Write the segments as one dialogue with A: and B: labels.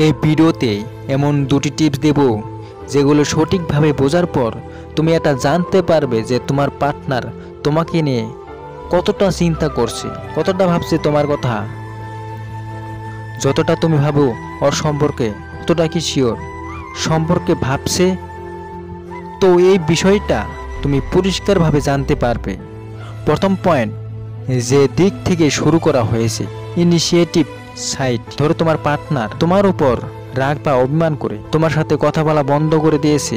A: এই ভিডিওতে এমন দুটি টিপস দেব যেগুলো সঠিকভাবে বোঝার পর তুমি এটা জানতে পারবে যে তোমার পার্টনার তোমাকে নিয়ে কতটা চিন্তা করছে, কতটা ভাবছে তোমার কথা। যতটা তুমি ভাবো ওর সম্পর্কে ততটা কি শিওর সম্পর্কে ভাবছে? তো এই বিষয়টা তুমি পরিষ্কারভাবে জানতে পারবে। প্রথম পয়েন্ট, যে দিক থেকে শুরু করা হয়েছে, ইনিশিয়েটিভ সাইড। ধরো তোমার পার্টনার তোমার উপর রাগ বা অভিমান করে তোমার সাথে কথা বলা বন্ধ করে দিয়েছে,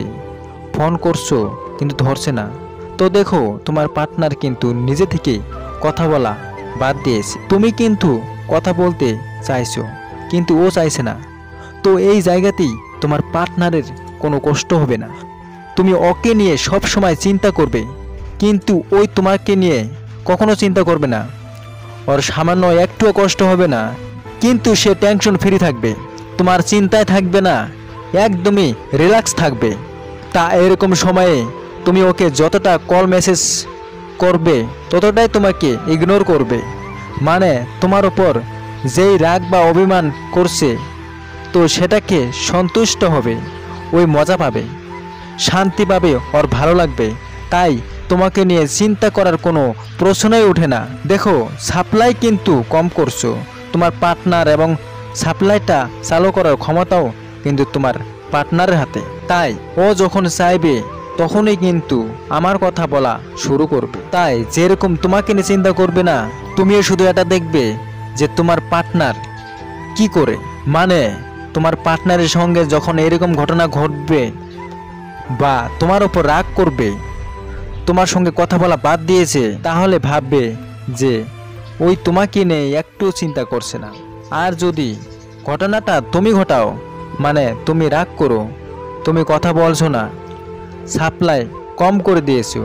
A: ফোন করছো কিন্তু ধরছে না, তো দেখো তোমার পার্টনার কিন্তু নিজে থেকে কথা বলা বাদ দিয়েছে। তুমি কিন্তু কথা বলতে চাইছো কিন্তু ও চাইছে না, তো এই জায়গাতেই তোমার পার্টনারের কোনো কষ্ট হবে না। তুমি ওকে নিয়ে সব সময় চিন্তা করবে কিন্তু ওই তোমাকে নিয়ে কখনো চিন্তা করবে না। ওর সামান্য একটুও কষ্ট হবে না কিন্তু সে টেনশন ফ্রি থাকবে, তোমার চিন্তায় থাকবে না, একদমই রিল্যাক্স থাকবে। তা এরকম সময়ে তুমি ওকে যতটা কল মেসেজ করবে ততটাই তোমাকে ইগনোর করবে, মানে তোমার ওপর যেই রাগ বা অভিমান করছে তো সেটাকে সন্তুষ্ট হবে, ওই মজা পাবে, শান্তি পাবে, ওর ভালো লাগবে। তাই তোমাকে নিয়ে চিন্তা করার কোনো প্রশ্নই ওঠে না। দেখো সাপ্লাই কিন্তু কম করছো তোমার পার্টনার, এবং সাপ্লাইটা চালু করার ক্ষমতাও কিন্তু তোমার পার্টনারের হাতে। তাই ও যখন চাইবে তখনই কিন্তু আমার কথা বলা শুরু করবে। তাই যেরকম তোমাকে নিয়ে চিন্তা করবে না, তুমিও শুধু এটা দেখবে যে তোমার পার্টনার কি করে, মানে তোমার পার্টনারের সঙ্গে যখন এরকম ঘটনা ঘটবে বা তোমার ওপর রাগ করবে, তোমার সঙ্গে কথা বলা বাদ দিয়েছে, তাহলে ভাববে যে ওই তোমাকে নিয়ে একটু চিন্তা করছে না। আর যদি ঘটনাটা তুমি ঘটাও, মানে তুমি রাগ করো, তুমি কথা বলছো না, সাপ্লাই কম করে দিয়েছো,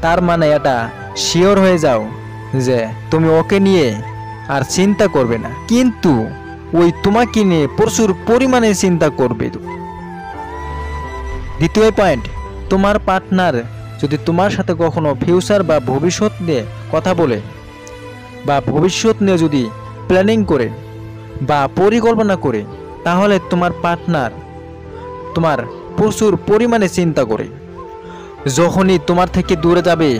A: তার মানে এটা শিওর হয়ে যাও যে তুমি ওকে নিয়ে আর চিন্তা করবে না, কিন্তু ওই তোমাকে নিয়ে প্রচুর পরিমাণে চিন্তা করবে। দ্বিতীয় পয়েন্ট, তোমার পার্টনার যদি তোমার সাথে কখনো ফিউচার বা ভবিষ্যৎ নিয়ে কথা বলে বা ভবিষ্যৎ নিয়ে যদি প্ল্যানিং করে বা পরিকল্পনা করে, তাহলে তোমার পার্টনার তোমার প্রচুর পরিমাণে চিন্তা করে। যখনই তোমার থেকে দূরে যাবে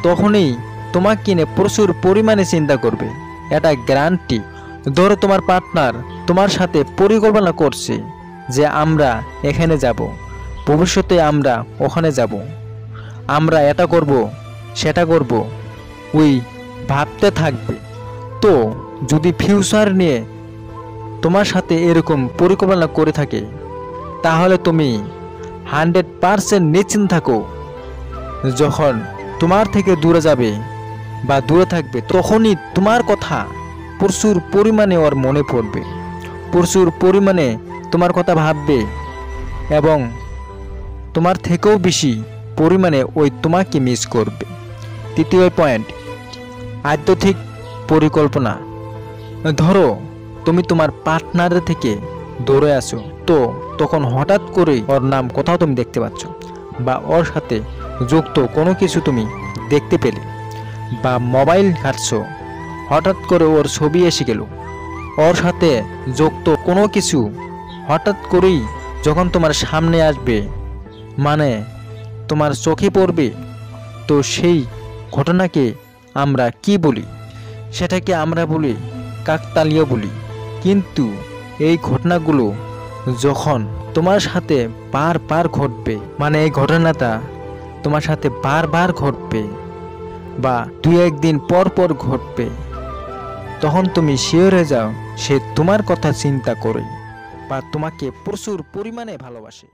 A: তখনই তোমাকে নিয়ে প্রচুর পরিমাণে চিন্তা করবে, এটা গ্যারান্টি। ধরো তোমার পার্টনার তোমার সাথে পরিকল্পনা করছে যে আমরা এখানে যাব, ভবিষ্যতে আমরা ওখানে যাব, আমরা এটা করব সেটা করব, ওই ভাবতে থাকবে। তো যদি ফিউচার নিয়ে তোমার সাথে এরকম পরিকল্পনা করে থাকে, তাহলে তুমি 100% নিশ্চিন্ত থাকো, যখন তোমার থেকে দূরে যাবে বা দূরে থাকবে তখনই তোমার কথা প্রচুর পরিমাণে ওর মনে পড়বে, প্রচুর পরিমাণে তোমার কথা ভাববে, এবং তোমার থেকেও বেশি পরিমাণে ওই তোমাকে মিস করবে। তৃতীয় পয়েন্ট, আধ্যাত্মিক পরিকল্পনা। ধরো তুমি তোমার পার্টনারের থেকে দূরে আসো, তো তখন হঠাৎ করে ওর নাম কোথাও তুমি দেখতে পাচ্ছ বা ওর সাথে যুক্ত কোনো কিছু তুমি দেখতে পেলে, বা মোবাইল ঘাঁটছো, হঠাৎ করে ওর ছবি এসে গেল, ওর সাথে যুক্ত কোনো কিছু হঠাৎ করেই যখন তোমার সামনে আসবে, মানে তোমার চোখে পড়বে, তো সেই ঘটনাকে আমরা কি বলি? সেটাকে আমরা বলি কাকতালীয় বলি। কিন্তু এই ঘটনাগুলো যখন তোমার সাথে বারবার ঘটবে, মানে এই ঘটনাটা তোমার সাথে বারবার ঘটবে বা 2-1 দিন পর পর ঘটবে, তখন তুমি শিওর হয়ে যাও সে তোমার কথা চিন্তা করে বা তোমাকে প্রচুর পরিমাণে ভালোবাসে।